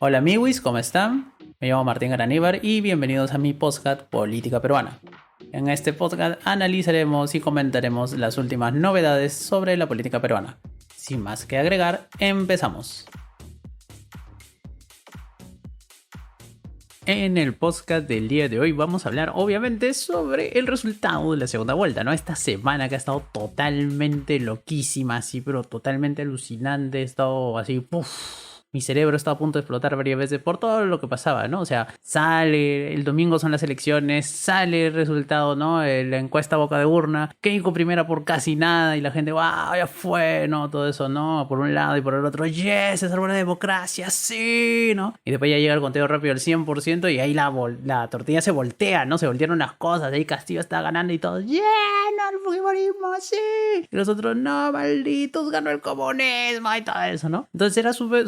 Hola amigos, ¿cómo están? Me llamo Martín Garaníbar y bienvenidos a mi podcast Política Peruana. En este podcast analizaremos y comentaremos las últimas novedades sobre la política peruana. Sin más que agregar, empezamos. En el podcast del día de hoy vamos a hablar obviamente sobre el resultado de la segunda vuelta, ¿no? Esta semana que ha estado totalmente loquísima, así, pero totalmente alucinante, ha estado así, puff. Mi cerebro está a punto de explotar varias veces por todo lo que pasaba, ¿no? O sea, sale, el domingo son las elecciones, sale el resultado, ¿no? La encuesta boca de urna, Keiko primera por casi nada y la gente, wow, ya fue, ¿no? Todo eso, ¿no? Por un lado y por el otro, yes, se salvó la democracia, sí, ¿no? Y después ya llega el conteo rápido al 100% y ahí la tortilla se voltea, ¿no? Se voltearon las cosas, ahí Castillo está ganando y todo, yeah, no, el fujimorismo, sí. Y los otros, no, malditos, ganó el comunismo y todo eso, ¿no? Entonces era súper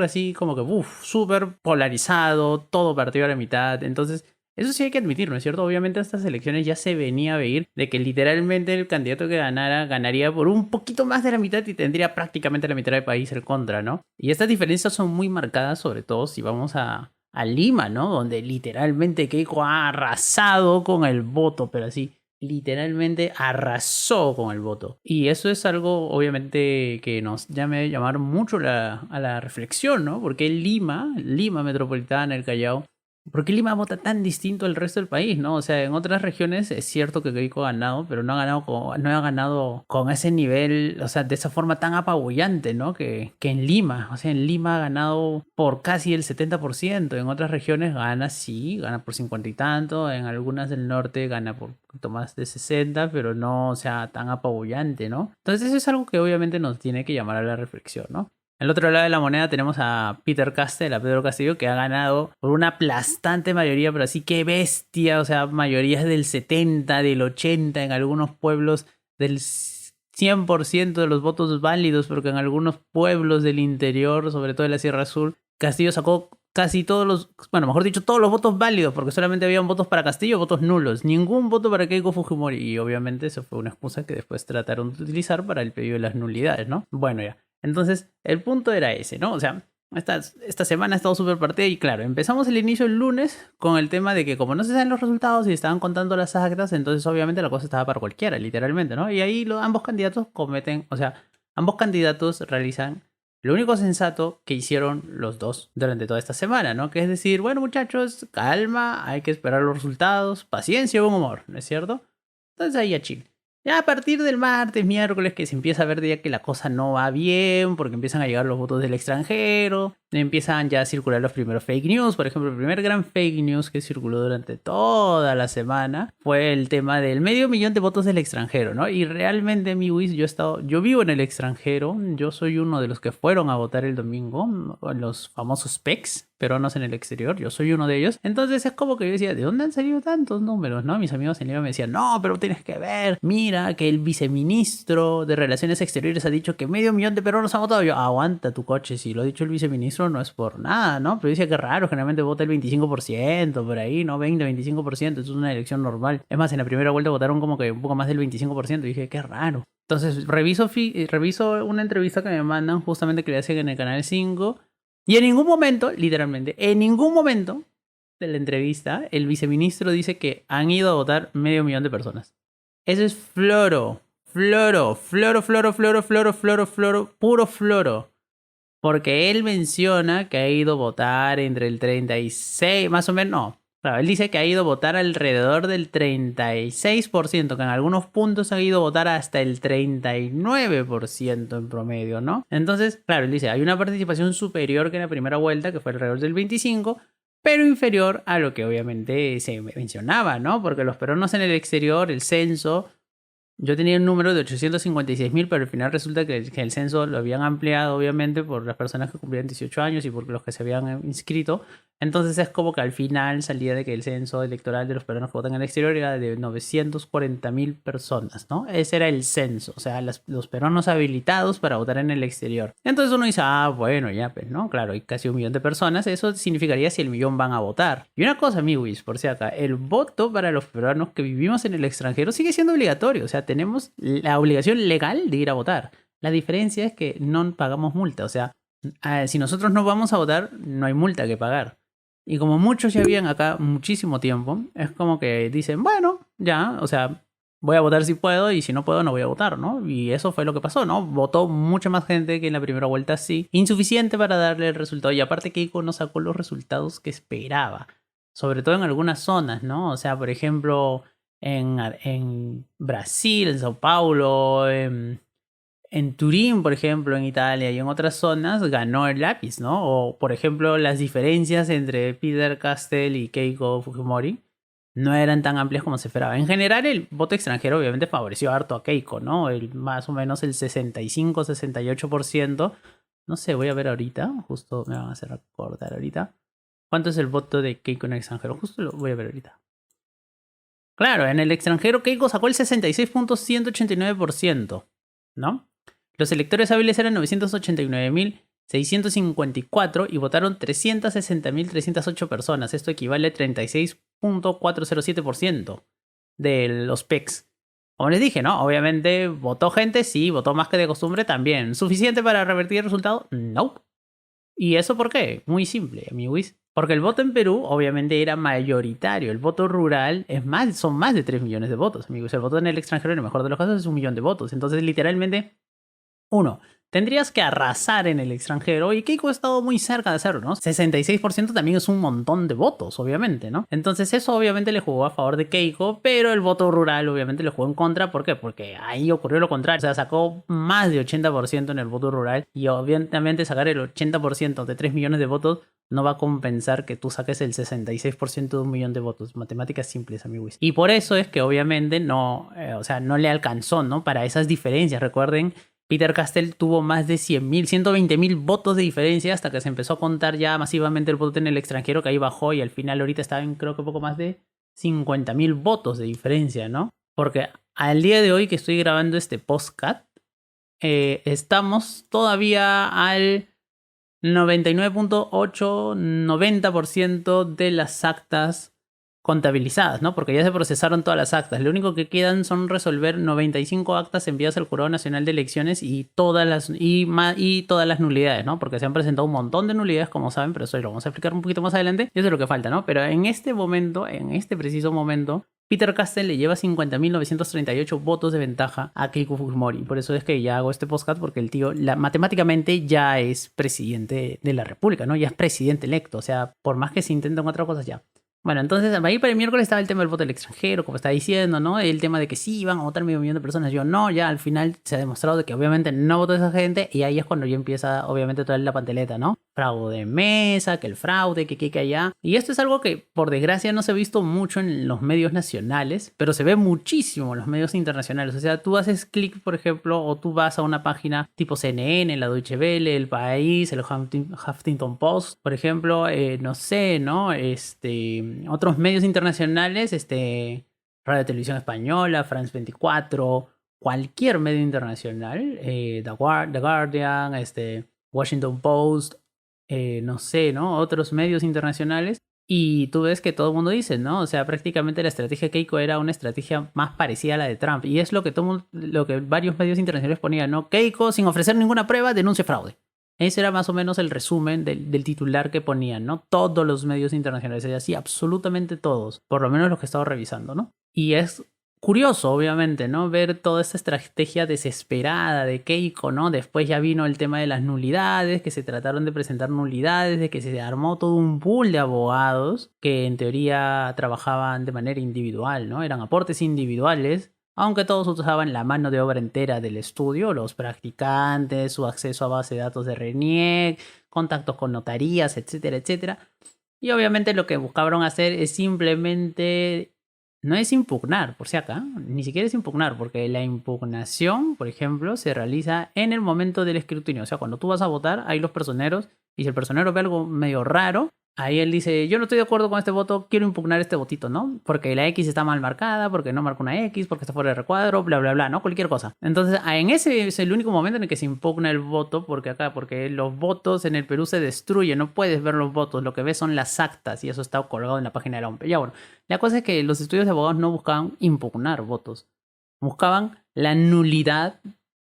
así como que, súper polarizado, todo partido a la mitad. Entonces, eso sí hay que admitir, ¿no es cierto? Obviamente estas elecciones ya se venía a ver de que literalmente el candidato que ganara ganaría por un poquito más de la mitad y tendría prácticamente la mitad del país en contra, ¿no? Y estas diferencias son muy marcadas, sobre todo si vamos a Lima, ¿no? Donde literalmente Keiko ha arrasado con el voto, pero así literalmente arrasó con el voto. Y eso es algo obviamente que nos llama llamar mucho a la reflexión, ¿no? Porque Lima metropolitana, el Callao, ¿por qué Lima vota tan distinto al resto del país, no? O sea, en otras regiones es cierto que Keiko ha ganado, pero no ha ganado con ese nivel, o sea, de esa forma tan apabullante, ¿no? Que en Lima. O sea, en Lima ha ganado por casi el 70%. En otras regiones gana, sí, gana por 50 y tanto. En algunas del norte gana por un poquito más de 60, pero no, o sea, tan apabullante, ¿no? Entonces eso es algo que obviamente nos tiene que llamar a la reflexión, ¿no? Al otro lado de la moneda tenemos a Peter Castell, a Pedro Castillo, que ha ganado por una aplastante mayoría, pero así que bestia, o sea, mayorías del 70, del 80, en algunos pueblos del 100% de los votos válidos, porque en algunos pueblos del interior, sobre todo de la Sierra Sur, Castillo sacó casi todos los, bueno, mejor dicho, todos los votos válidos, porque solamente habían votos para Castillo, votos nulos, ningún voto para Keiko Fujimori, y obviamente eso fue una excusa que después trataron de utilizar para el pedido de las nulidades, ¿no? Bueno, ya. Entonces, el punto era ese, ¿no? O sea, esta semana ha estado súper partida y claro, empezamos el inicio el lunes con el tema de que como no se saben los resultados y estaban contando las actas, entonces obviamente la cosa estaba para cualquiera, literalmente, ¿no? Y ahí ambos candidatos cometen, o sea, ambos candidatos realizan lo único sensato que hicieron los dos durante toda esta semana, ¿no? Que es decir, bueno muchachos, calma, hay que esperar los resultados, paciencia, buen humor, ¿no es cierto? Entonces ahí a chill. Ya a partir del martes, miércoles, que se empieza a ver ya que la cosa no va bien, porque empiezan a llegar los votos del extranjero, empiezan ya a circular los primeros fake news. Por ejemplo, el primer gran fake news que circuló durante toda la semana fue el tema del 500.000 de votos del extranjero, ¿no? Y realmente, mi Wiz, yo vivo en el extranjero, yo soy uno de los que fueron a votar el domingo, los famosos PECs, peruanos en el exterior, yo soy uno de ellos. Entonces es como que yo decía, ¿de dónde han salido tantos números, no? Mis amigos en Lima me decían, no, pero tienes que ver, mira, que el viceministro de Relaciones Exteriores ha dicho que 500.000 de peruanos han votado. Yo, aguanta tu coche, si lo ha dicho el viceministro no es por nada, ¿no? Pero decía que raro, generalmente vota el 25%, por ahí, ¿no? 20-25%, eso es una elección normal. Es más, en la primera vuelta votaron como que un poco más del 25%, y dije, qué raro. Entonces reviso una entrevista que me mandan justamente que le hacen en el Canal 5 y en ningún momento, literalmente, en ningún momento de la entrevista, el viceministro dice que han ido a votar 500.000 de personas. Eso es floro, puro floro. Porque él menciona que ha ido a votar entre el 36, más o menos, no. Claro, él dice que ha ido a votar alrededor del 36%, que en algunos puntos ha ido a votar hasta el 39% en promedio, ¿no? Entonces, claro, él dice, hay una participación superior que en la primera vuelta, que fue alrededor del 25%, pero inferior a lo que obviamente se mencionaba, ¿no? Porque los peruanos en el exterior, el censo, yo tenía un número de 856.000, pero al final resulta que el censo lo habían ampliado, obviamente, por las personas que cumplían 18 años y por los que se habían inscrito. Entonces es como que al final salía de que el censo electoral de los peruanos que votan en el exterior era de 940.000 personas, ¿no? Ese era el censo, o sea, los peruanos habilitados para votar en el exterior. Entonces uno dice, bueno, ya, pues, ¿no? Claro, hay casi 1 millón de personas, eso significaría si el millón van a votar. Y una cosa, amiguis, por si acá, el voto para los peruanos que vivimos en el extranjero sigue siendo obligatorio, o sea, tenemos la obligación legal de ir a votar. La diferencia es que no pagamos multa, o sea, Si nosotros no vamos a votar, no hay multa que pagar. Y como muchos ya habían acá muchísimo tiempo, es como que dicen, bueno, ya, o sea, voy a votar si puedo y si no puedo no voy a votar, ¿no? Y eso fue lo que pasó, ¿no? Votó mucha más gente que en la primera vuelta, sí. Insuficiente para darle el resultado. Y aparte Keiko no sacó los resultados que esperaba. Sobre todo en algunas zonas, ¿no? O sea, por ejemplo, en Brasil, en Sao Paulo, en Turín, por ejemplo, en Italia y en otras zonas, ganó el lápiz, ¿no? O, por ejemplo, las diferencias entre Peter Castell y Keiko Fujimori no eran tan amplias como se esperaba. En general, el voto extranjero obviamente favoreció harto a Keiko, ¿no? Más o menos el 65-68%. No sé, voy a ver ahorita. Justo me van a hacer recordar ahorita. ¿Cuánto es el voto de Keiko en el extranjero? Justo lo voy a ver ahorita. Claro, en el extranjero Keiko sacó el 66.189%, ¿no? Los electores hábiles eran 989.654 y votaron 360.308 personas. Esto equivale a 36.407% de los PECs. Como les dije, ¿no? Obviamente votó gente, sí, votó más que de costumbre también. ¿Suficiente para revertir el resultado? No. ¿Y eso por qué? Muy simple, amiguis. Porque el voto en Perú obviamente era mayoritario. El voto rural son más de 3 millones de votos, amigos. El voto en el extranjero, en el mejor de los casos, es 1 millón de votos. Entonces, literalmente, tendrías que arrasar en el extranjero y Keiko ha estado muy cerca de hacerlo, ¿no? 66% también es un montón de votos, obviamente, ¿no? Entonces eso obviamente le jugó a favor de Keiko, pero el voto rural obviamente le jugó en contra. ¿Por qué? Porque ahí ocurrió lo contrario. O sea, sacó más de 80% en el voto rural y obviamente sacar el 80% de 3 millones de votos no va a compensar que tú saques el 66% de 1 millón de votos. Matemáticas simples, amigos. Y por eso es que obviamente no le alcanzó, ¿no? Para esas diferencias. Recuerden, Peter Castell tuvo más de 100.000, 120.000 votos de diferencia hasta que se empezó a contar ya masivamente el voto en el extranjero, que ahí bajó y al final ahorita está en creo que poco más de 50.000 votos de diferencia, ¿no? Porque al día de hoy que estoy grabando este podcast, estamos todavía al 99.8-90% de las actas contabilizadas, ¿no? Porque ya se procesaron todas las actas. Lo único que quedan son resolver 95 actas enviadas al Jurado Nacional de Elecciones y todas las nulidades, ¿no? Porque se han presentado un montón de nulidades, como saben, pero eso lo vamos a explicar un poquito más adelante. Y eso es lo que falta, ¿no? Pero en este momento, en este preciso momento, Peter Castell le lleva 50.938 votos de ventaja a Keiko Fujimori. Por eso es que ya hago este podcast, porque el tío matemáticamente ya es presidente de la República, ¿no? Ya es presidente electo. O sea, por más que se intenten otras cosas ya. Bueno, entonces ahí para el miércoles estaba el tema del voto del extranjero, como estaba diciendo, ¿no? El tema de que sí iban a votar 500.000 de personas. Yo no, ya al final se ha demostrado de que obviamente no votó esa gente y ahí es cuando ya empieza obviamente toda la panteleta, ¿no? Fraude de mesa, que el fraude, que allá. Y esto es algo que por desgracia no se ha visto mucho en los medios nacionales, pero se ve muchísimo en los medios internacionales. O sea, tú haces clic, por ejemplo, o tú vas a una página tipo CNN, la Deutsche Welle, El País, el Huffington Post, por ejemplo, no sé, ¿no? Otros medios internacionales, Radio Televisión Española, France 24, cualquier medio internacional, The Guardian, Washington Post, no sé, ¿no? Otros medios internacionales. Y tú ves que todo el mundo dice, ¿no? O sea, prácticamente la estrategia de Keiko era una estrategia más parecida a la de Trump. Y es lo que varios medios internacionales ponían, ¿no? Keiko, sin ofrecer ninguna prueba, denuncia fraude. Ese era más o menos el resumen del titular que ponían, ¿no? Todos los medios internacionales, así absolutamente todos, por lo menos los que he estado revisando, ¿no? Y es curioso, obviamente, ¿no? Ver toda esta estrategia desesperada de Keiko, ¿no? Después ya vino el tema de las nulidades, que se trataron de presentar nulidades, de que se armó todo un pool de abogados que en teoría trabajaban de manera individual, ¿no? Eran aportes individuales, aunque todos usaban la mano de obra entera del estudio, los practicantes, su acceso a base de datos de RENIEC, contactos con notarías, etcétera, etcétera. Y obviamente lo que buscaron hacer es simplemente, no es impugnar, por si acá, ni siquiera es impugnar, porque la impugnación, por ejemplo, se realiza en el momento del escrutinio. O sea, cuando tú vas a votar, hay los personeros, y si el personero ve algo medio raro, ahí él dice, yo no estoy de acuerdo con este voto, quiero impugnar este votito, ¿no? Porque la X está mal marcada, porque no marca una X, porque está fuera de recuadro, bla, bla, bla, ¿no? Cualquier cosa. Entonces, en ese es el único momento en el que se impugna el voto, porque los votos en el Perú se destruyen, no puedes ver los votos, lo que ves son las actas, y eso está colgado en la página de la OMP. Ya bueno, la cosa es que los estudios de abogados no buscaban impugnar votos, buscaban la nulidad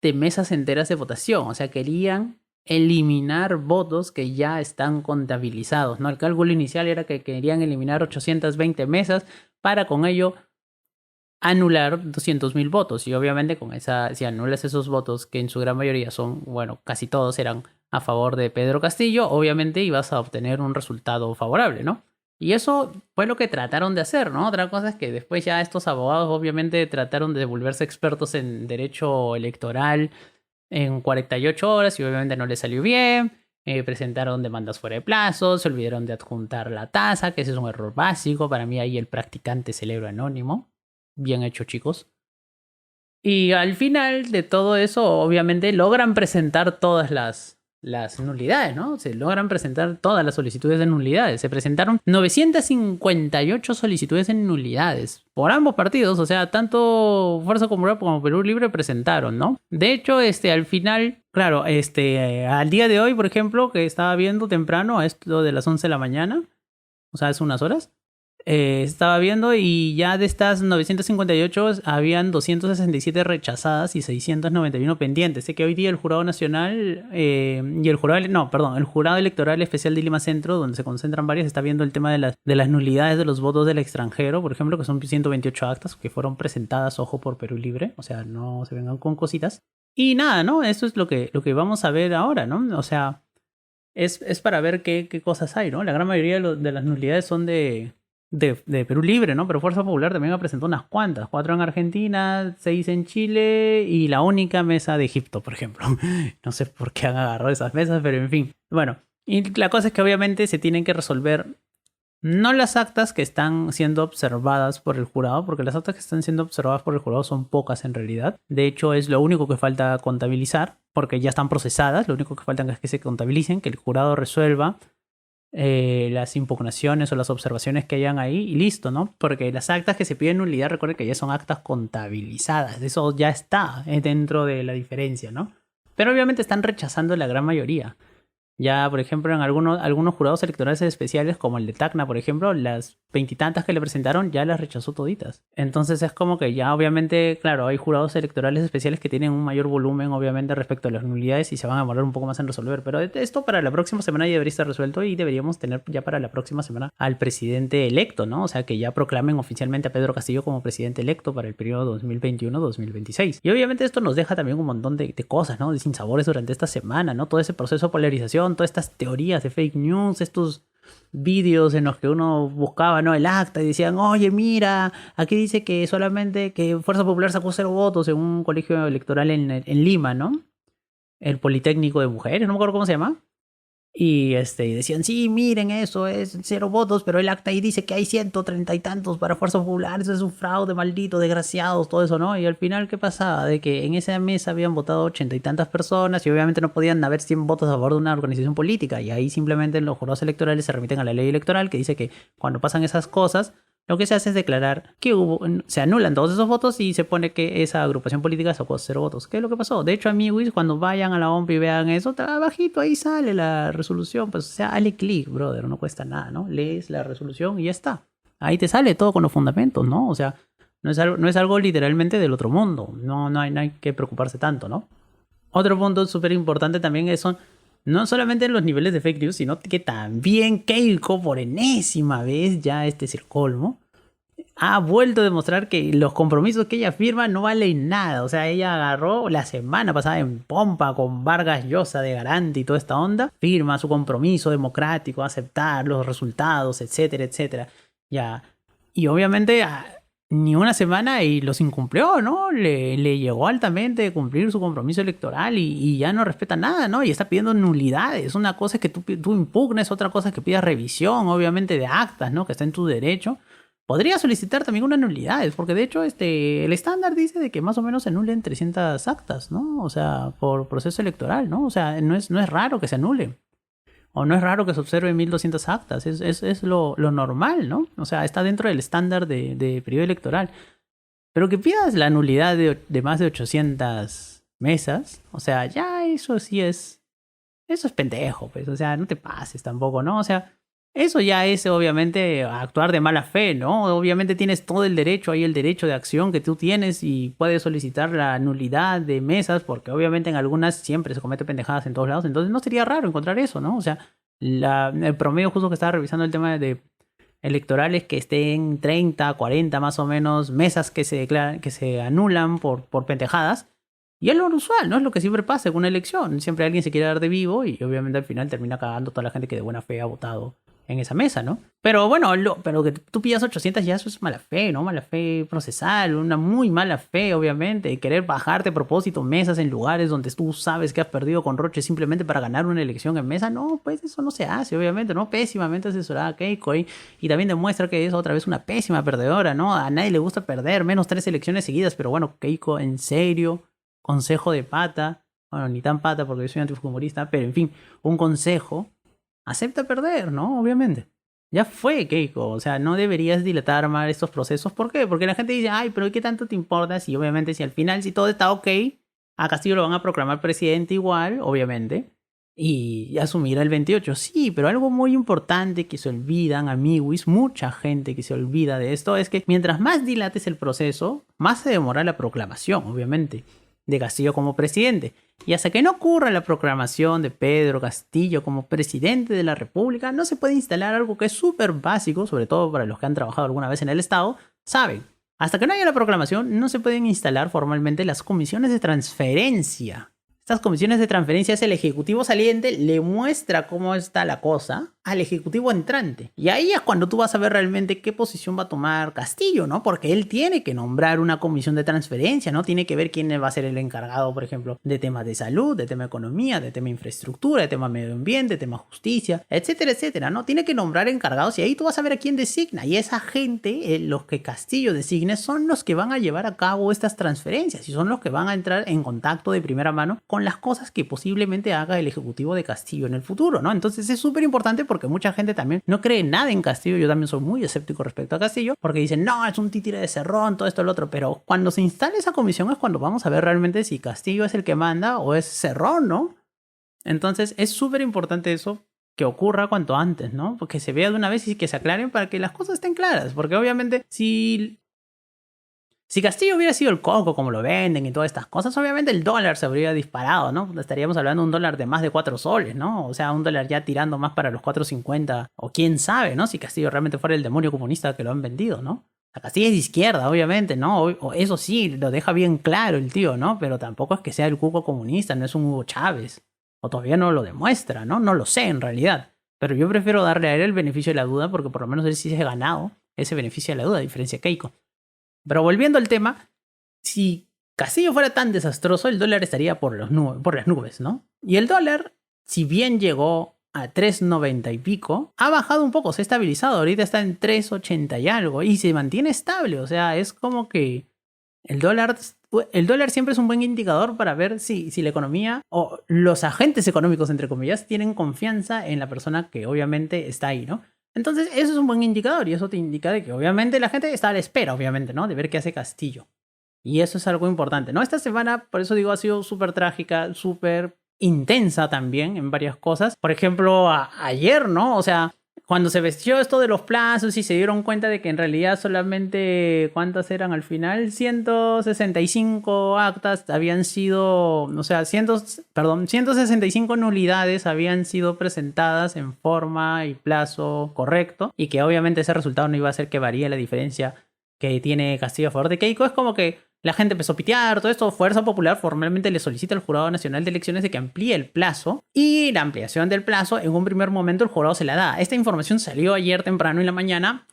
de mesas enteras de votación, o sea, querían eliminar votos que ya están contabilizados, ¿no? El cálculo inicial era que querían eliminar 820 mesas para con ello anular 200.000 votos. Y obviamente con esa, si anulas esos votos, que en su gran mayoría son, bueno, casi todos eran a favor de Pedro Castillo, obviamente ibas a obtener un resultado favorable, ¿no? Y eso fue lo que trataron de hacer, ¿no? Otra cosa es que después ya estos abogados obviamente trataron de volverse expertos en derecho electoral en 48 horas y obviamente no les salió bien. Presentaron demandas fuera de plazo, se olvidaron de adjuntar la tasa, que ese es un error básico. Para mí ahí el practicante celebro anónimo. Bien hecho, chicos. Y al final de todo eso, obviamente logran presentar todas las nulidades, ¿no? Se logran presentar todas las solicitudes de nulidades. Se presentaron 958 solicitudes en nulidades por ambos partidos, o sea, tanto Fuerza Popular como Perú Libre presentaron, ¿no? De hecho, al final, claro, al día de hoy, por ejemplo, que estaba viendo temprano, a esto de las 11 de la mañana, o sea, hace unas horas, estaba viendo y ya de estas 958 habían 267 rechazadas y 691 pendientes. Sé que hoy día el Jurado Nacional y el Jurado, no, perdón, el Jurado Electoral Especial de Lima Centro, donde se concentran varias, está viendo el tema de las nulidades de los votos del extranjero, por ejemplo, que son 128 actas que fueron presentadas, ojo, por Perú Libre, o sea, no se vengan con cositas. Y nada, ¿no? Eso es lo que vamos a ver ahora, ¿no? O sea, es para ver qué cosas hay, ¿no? La gran mayoría de las nulidades son de Perú Libre, ¿no? Pero Fuerza Popular también ha presentado unas cuantas. 4 en Argentina, 6 en Chile y la única mesa de Egipto, por ejemplo. No sé por qué han agarrado esas mesas, pero en fin. Bueno, y la cosa es que obviamente se tienen que resolver no las actas que están siendo observadas por el jurado, porque las actas que están siendo observadas por el jurado son pocas en realidad. De hecho, es lo único que falta contabilizar, porque ya están procesadas. Lo único que falta es que se contabilicen, que el jurado resuelva las impugnaciones o las observaciones que hayan ahí y listo, ¿no? Porque las actas que se piden nulidad, recuerden que ya son actas contabilizadas, eso ya está dentro de la diferencia, ¿no? Pero obviamente están rechazando la gran mayoría. Ya, por ejemplo, en algunos jurados electorales especiales, como el de Tacna, por ejemplo, las 20 y tantas que le presentaron ya las rechazó toditas. Entonces es como que ya obviamente, claro, hay jurados electorales especiales que tienen un mayor volumen, obviamente, respecto a las nulidades y se van a demorar un poco más en resolver. Pero esto para la próxima semana ya debería estar resuelto y deberíamos tener ya para la próxima semana al presidente electo, ¿no? O sea, que ya proclamen oficialmente a Pedro Castillo como presidente electo para el periodo 2021-2026. Y obviamente esto nos deja también un montón de cosas, ¿no? De sinsabores durante esta semana, ¿no? Todo ese proceso de polarización, todas estas teorías de fake news, estos vídeos en los que uno buscaba, ¿no?, el acta y decían, oye, mira, aquí dice que solamente que Fuerza Popular sacó 0 votos en un colegio electoral en Lima, ¿no? El Politécnico de Mujeres, no me acuerdo cómo se llama. Y decían, sí, miren, eso es 0 votos, pero el acta ahí dice que hay 130 y tantos para Fuerza Popular, eso es un fraude, maldito, desgraciados, todo eso, ¿no? Y al final, ¿qué pasaba? De que en esa mesa habían votado 80 y tantas personas y obviamente no podían haber 100 votos a favor de una organización política. Y ahí simplemente los jurados electorales se remiten a la ley electoral que dice que cuando pasan esas cosas, lo que se hace es declarar que se anulan todos esos votos y se pone que esa agrupación política sacó 0 votos. ¿Qué es lo que pasó? De hecho, amigos, cuando vayan a la OMP y vean eso, abajito ahí sale la resolución. Pues, o sea, dale clic, brother, no cuesta nada, ¿no? Lees la resolución y ya está. Ahí te sale todo con los fundamentos, ¿no? O sea, no es algo literalmente del otro mundo. No hay que preocuparse tanto, ¿no? Otro punto súper importante también son no solamente los niveles de fake news, sino que también Keiko, por enésima vez, ya este es el colmo, ha vuelto a demostrar que los compromisos que ella firma no valen nada. O sea, ella agarró la semana pasada en pompa con Vargas Llosa de garante y toda esta onda, firma su compromiso democrático, aceptar los resultados, etcétera, etcétera. Ya. Y obviamente ni una semana y los incumplió, ¿no? Le llegó altamente cumplir su compromiso electoral y ya no respeta nada, ¿no? Y está pidiendo nulidades. Una cosa es que tú impugnes, otra cosa es que pidas revisión, obviamente, de actas, ¿no? Que está en tu derecho. Podría solicitar también unas nulidades, porque de hecho el estándar dice de que más o menos se anulen 300 actas, ¿no? O sea, por proceso electoral, ¿no? O sea, no es raro que se anule. O no es raro que se observe 1200 actas, es lo normal, ¿no? O sea, está dentro del estándar de periodo electoral. Pero que pidas la nulidad de más de 800 mesas, o sea, ya eso sí eso es pendejo, pues, o sea, no te pases tampoco, ¿no? O sea, Eso ya es obviamente actuar de mala fe, ¿no? Obviamente tienes todo el derecho, hay el derecho de acción que tú tienes y puedes solicitar la nulidad de mesas porque obviamente en algunas siempre se comete pendejadas en todos lados, entonces no sería raro encontrar eso, ¿no? O sea, el promedio justo que estaba revisando el tema de electorales que estén 30, 40 más o menos mesas que se declaran, que se anulan por pendejadas. Y es lo usual, ¿no? Es lo que siempre pasa en una elección. Siempre alguien se quiere dar de vivo y obviamente al final termina cagando toda la gente que de buena fe ha votado en esa mesa, ¿no? Pero bueno, pero que tú pillas 800 ya eso es mala fe, ¿no? Mala fe procesal, una muy mala fe, obviamente. Querer bajarte a propósito mesas en lugares donde tú sabes que has perdido con Roche simplemente para ganar una elección en mesa, no, pues eso no se hace, obviamente, ¿no? Pésimamente asesorada Keiko y también demuestra que es otra vez una pésima perdedora, ¿no? A nadie le gusta perder, menos 3 elecciones seguidas, pero bueno, Keiko, en serio, consejo de pata, bueno, ni tan pata porque yo soy antifujimorista, pero en fin, un consejo, acepta perder, ¿no? Obviamente. Ya fue, Keiko. O sea, no deberías dilatar más estos procesos. ¿Por qué? Porque la gente dice, ay, pero ¿qué tanto te importa? Si obviamente, si al final, si todo está ok, a Castillo lo van a proclamar presidente igual, obviamente, y asumir el 28. Sí, pero algo muy importante que se olvidan, amiguis, mucha gente que se olvida de esto, es que mientras más dilates el proceso, más se demora la proclamación, obviamente, de Castillo como presidente. Y hasta que no ocurra la proclamación de Pedro Castillo como presidente de la República, no se puede instalar algo que es súper básico, sobre todo para los que han trabajado alguna vez en el Estado, saben. Hasta que no haya la proclamación, no se pueden instalar formalmente las comisiones de transferencia. Estas comisiones de transferencia es el ejecutivo saliente, le muestra cómo está la cosa al ejecutivo entrante. Y ahí es cuando tú vas a ver realmente qué posición va a tomar Castillo, ¿no? Porque él tiene que nombrar una comisión de transferencia, ¿no? Tiene que ver quién va a ser el encargado, por ejemplo, de temas de salud, de tema de economía, de tema de infraestructura, de tema de medio ambiente, de tema de justicia, etcétera, etcétera, ¿no? Tiene que nombrar encargados y ahí tú vas a ver a quién designa. Y esa gente, los que Castillo designe, son los que van a llevar a cabo estas transferencias y son los que van a entrar en contacto de primera mano con las cosas que posiblemente haga el ejecutivo de Castillo en el futuro, ¿no? Entonces es súper importante porque mucha gente también no cree nada en Castillo. Yo también soy muy escéptico respecto a Castillo porque dicen, no, es un títere de Cerrón, todo esto, lo otro. Pero cuando se instale esa comisión es cuando vamos a ver realmente si Castillo es el que manda o es Cerrón, ¿no? Entonces es súper importante eso que ocurra cuanto antes, ¿no? Porque se vea de una vez y que se aclaren para que las cosas estén claras. Porque obviamente si Castillo hubiera sido el coco como lo venden y todas estas cosas, obviamente el dólar se habría disparado, ¿no? Estaríamos hablando de un dólar de más de 4 soles, ¿no? O sea, un dólar ya tirando más para los 4.50 o quién sabe, ¿no? Si Castillo realmente fuera el demonio comunista que lo han vendido, ¿no? La Castillo es de izquierda, obviamente, ¿no? O eso sí, lo deja bien claro el tío, ¿no? Pero tampoco es que sea el cuco comunista, no es un Hugo Chávez. O todavía no lo demuestra, ¿no? No lo sé en realidad. Pero yo prefiero darle a él el beneficio de la duda porque por lo menos él sí se ha ganado ese beneficio de la duda, a diferencia de Keiko. Pero volviendo al tema, si Castillo fuera tan desastroso, el dólar estaría por las nubes, ¿no? Y el dólar, si bien llegó a 3.90 y pico, ha bajado un poco, se ha estabilizado, ahorita está en 3.80 y algo, y se mantiene estable, o sea, es como que el dólar siempre es un buen indicador para ver si la economía o los agentes económicos, entre comillas, tienen confianza en la persona que obviamente está ahí, ¿no? Entonces, eso es un buen indicador y eso te indica de que obviamente la gente está a la espera, obviamente, ¿no? De ver qué hace Castillo. Y eso es algo importante, ¿no? Esta semana, por eso digo, ha sido súper trágica, súper intensa también en varias cosas. Por ejemplo, ayer, ¿no? O sea, cuando se vestió esto de los plazos y se dieron cuenta de que en realidad solamente, ¿cuántas eran al final? 165 actas habían sido, o sea, 165 nulidades habían sido presentadas en forma y plazo correcto y que obviamente ese resultado no iba a hacer que varíe la diferencia que tiene Castillo a favor de Keiko. Es como que la gente empezó a pitear, todo esto. Fuerza Popular formalmente le solicita al Jurado Nacional de Elecciones de que amplíe el plazo y la ampliación del plazo en un primer momento el jurado se la da. Esta información salió ayer temprano en la mañana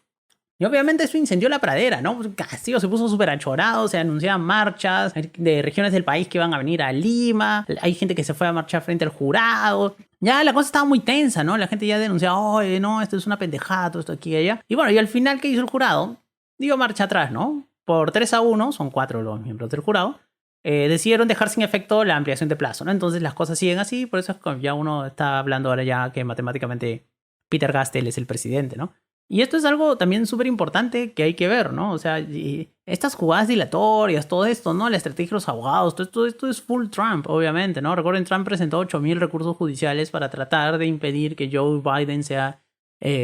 y obviamente eso incendió la pradera, ¿no? Castillo se puso súper achorado, se anunciaban marchas de regiones del país que iban a venir a Lima, hay gente que se fue a marchar frente al jurado. Ya la cosa estaba muy tensa, ¿no? La gente ya denunciaba, oye, no, esto es una pendejada, todo esto aquí y allá. Y bueno, y al final, ¿qué hizo el jurado? Dio marcha atrás, ¿no? Por 3-1, son 4 los miembros del jurado, decidieron dejar sin efecto la ampliación de plazo, ¿no? Entonces las cosas siguen así, por eso es que ya uno está hablando ahora ya que matemáticamente Peter Gastel es el presidente, ¿no? Y esto es algo también súper importante que hay que ver, ¿no? O sea, estas jugadas dilatorias, todo esto, ¿no? La estrategia de los abogados, todo esto es full Trump, obviamente, ¿no? Recuerden, Trump presentó 8.000 recursos judiciales para tratar de impedir que Joe Biden sea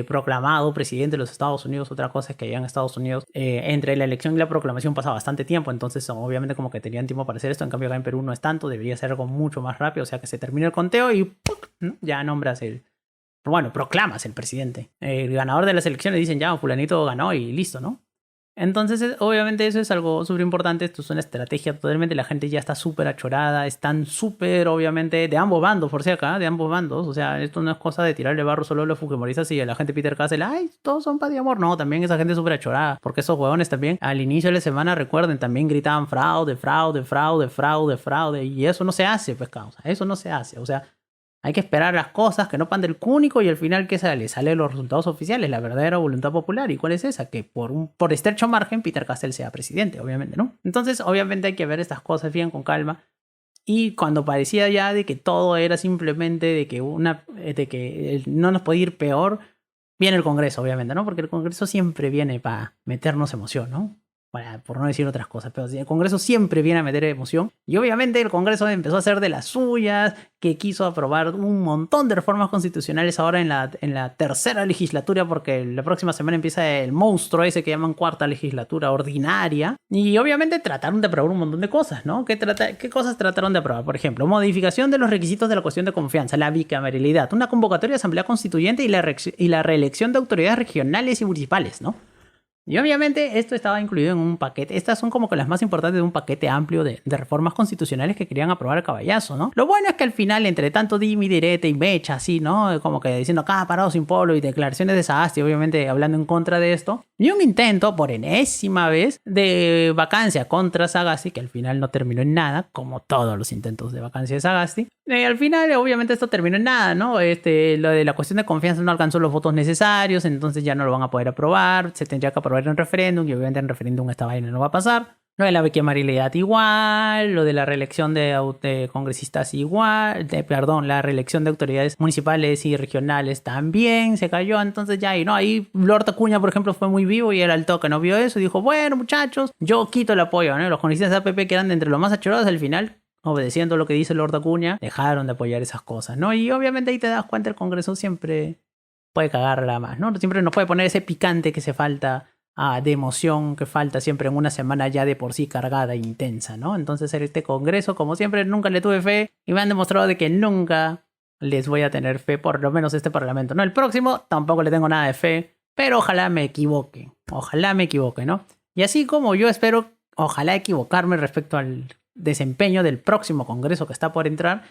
proclamado presidente de los Estados Unidos. Otra cosa es que allá en Estados Unidos, entre la elección y la proclamación pasa bastante tiempo, entonces obviamente como que tenían tiempo para hacer esto. En cambio acá en Perú no es tanto, debería ser algo mucho más rápido, o sea que se termine el conteo y ¡puc! ¿No? Ya nombras proclamas el presidente. El ganador de las elecciones dicen ya, fulanito ganó y listo, ¿no? Entonces, obviamente eso es algo súper importante, esto es una estrategia totalmente, la gente ya está súper achorada, están súper, obviamente, de ambos bandos, por si acá, de ambos bandos, o sea, esto no es cosa de tirarle barro solo a los fujimoristas y a la gente Peter Castle, ay, todos son paz y amor, no, también esa gente súper achorada, porque esos huevones también, al inicio de la semana, recuerden, también gritaban fraude, fraude, fraude, fraude, fraude, y eso no se hace, pues, causa, eso no se hace, o sea, hay que esperar las cosas que no pan del cúnico y al final ¿qué sale? Salen los resultados oficiales, la verdadera voluntad popular. ¿Y cuál es esa? Que por estrecho margen Peter Castell sea presidente, obviamente, ¿no? Entonces, obviamente hay que ver estas cosas bien con calma. Y cuando parecía ya de que todo era simplemente de que no nos podía ir peor, viene el Congreso, obviamente, ¿no? Porque el Congreso siempre viene para meternos emoción, ¿no? Por no decir otras cosas, pero el Congreso siempre viene a meter emoción y obviamente el Congreso empezó a hacer de las suyas, que quiso aprobar un montón de reformas constitucionales ahora en la tercera legislatura, porque la próxima semana empieza el monstruo ese que llaman cuarta legislatura ordinaria, y obviamente trataron de aprobar un montón de cosas, ¿no? ¿Qué cosas trataron de aprobar? Por ejemplo, modificación de los requisitos de la cuestión de confianza, la bicameralidad, una convocatoria de asamblea constituyente y la reelección de autoridades regionales y municipales, ¿no? Y obviamente esto estaba incluido en un paquete. Estas son como que las más importantes de un paquete amplio de reformas constitucionales que querían aprobar a caballazo, ¿no? Lo bueno es que al final, entre tanto dimi, direte y mecha, así, ¿no? Como que diciendo acá parado sin pueblo y declaraciones de Sagasti, obviamente hablando en contra de esto. Y un intento, por enésima vez, de vacancia contra Sagasti, que al final no terminó en nada, como todos los intentos de vacancia de Sagasti. Al final, obviamente, esto terminó en nada, ¿no? Lo de la cuestión de confianza no alcanzó los votos necesarios, entonces ya no lo van a poder aprobar, se tendría que aprobar en referéndum, y obviamente en referéndum esta vaina no va a pasar. Lo de la bicameralidad igual, lo de la reelección de congresistas igual, la reelección de autoridades municipales y regionales también se cayó, entonces ya, y no, ahí Lord Acuña, por ejemplo, fue muy vivo y era el toque, no vio eso y dijo, bueno, muchachos, yo quito el apoyo, ¿no? Los congresistas de APP que eran de entre los más achorados al final, obedeciendo lo que dice Lord Acuña, dejaron de apoyar esas cosas, ¿no? Y obviamente ahí te das cuenta, el Congreso siempre puede cagarla más, ¿no? Siempre nos puede poner ese picante que se falta de emoción que falta siempre en una semana ya de por sí cargada e intensa, ¿no? Entonces este Congreso, como siempre, nunca le tuve fe y me han demostrado de que nunca les voy a tener fe, por lo menos este Parlamento, ¿no? El próximo tampoco le tengo nada de fe, pero ojalá me equivoque, ¿no? Y así como yo espero, ojalá equivocarme respecto al desempeño del próximo Congreso que está por entrar,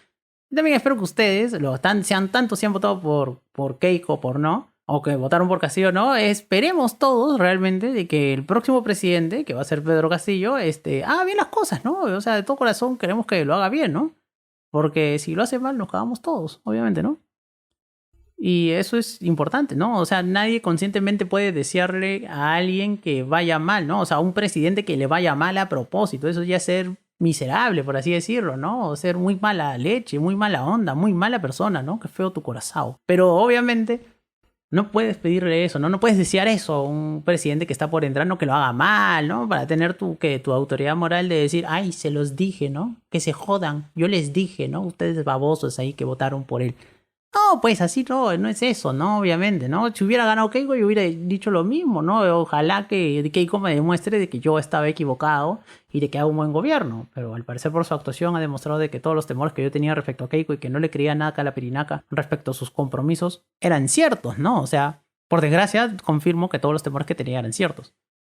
también espero que ustedes, sean tantos si han votado por Keiko, por no, o que votaron por Castillo, no, esperemos todos realmente de que el próximo presidente, que va a ser Pedro Castillo, haga bien las cosas, ¿no? O sea, de todo corazón queremos que lo haga bien, ¿no? Porque si lo hace mal nos cagamos todos, obviamente, ¿no? Y eso es importante, ¿no? O sea, nadie conscientemente puede desearle a alguien que vaya mal, ¿no? O sea, a un presidente que le vaya mal a propósito, eso ya es ser miserable, por así decirlo, ¿no? O ser muy mala leche, muy mala onda, muy mala persona, ¿no? Qué feo tu corazón. Pero obviamente no puedes pedirle eso, ¿no? No puedes desear eso a un presidente que está por entrar, no que lo haga mal, ¿no? Para tener tu autoridad moral de decir, ay, se los dije, ¿no? Que se jodan, yo les dije, ¿no? Ustedes babosos ahí que votaron por él. No, pues así no es eso, ¿no? Obviamente, ¿no? Si hubiera ganado Keiko, yo hubiera dicho lo mismo, ¿no? Ojalá que Keiko me demuestre de que yo estaba equivocado y de que hago un buen gobierno. Pero al parecer por su actuación ha demostrado de que todos los temores que yo tenía respecto a Keiko y que no le creía nada a la perinaca respecto a sus compromisos eran ciertos, ¿no? O sea, por desgracia, confirmo que todos los temores que tenía eran ciertos,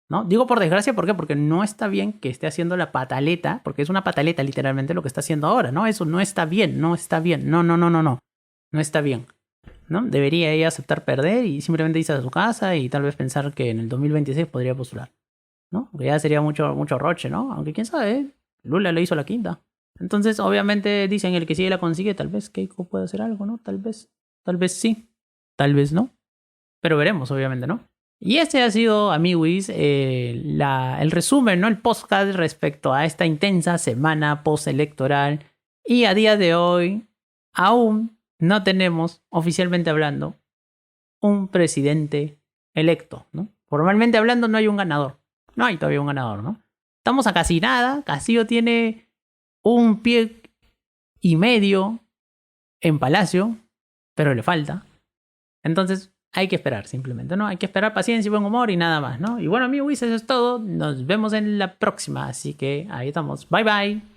¿no? Digo por desgracia, ¿por qué? Porque no está bien que esté haciendo la pataleta, porque es una pataleta literalmente lo que está haciendo ahora, ¿no? Eso no está bien, no está bien, no. No está bien, ¿no? Debería ella aceptar perder y simplemente irse a su casa y tal vez pensar que en el 2026 podría postular, ¿no? Porque ya sería mucho roche, ¿no? Aunque quién sabe, Lula le hizo la quinta. Entonces, obviamente, dicen el que sigue la consigue, tal vez Keiko puede hacer algo, ¿no? Tal vez sí, tal vez no. Pero veremos, obviamente, ¿no? Y este ha sido, amiguis, el resumen, ¿no? El podcast respecto a esta intensa semana postelectoral. Y a día de hoy, aún no tenemos, oficialmente hablando, un presidente electo, ¿no? Formalmente hablando, no hay un ganador. No hay todavía un ganador, ¿no? Estamos a casi nada. Castillo tiene un pie y medio en Palacio, pero le falta. Entonces, hay que esperar simplemente, ¿no? Hay que esperar paciencia y buen humor y nada más, ¿no? Y bueno, amigos, eso es todo. Nos vemos en la próxima. Así que ahí estamos. Bye bye.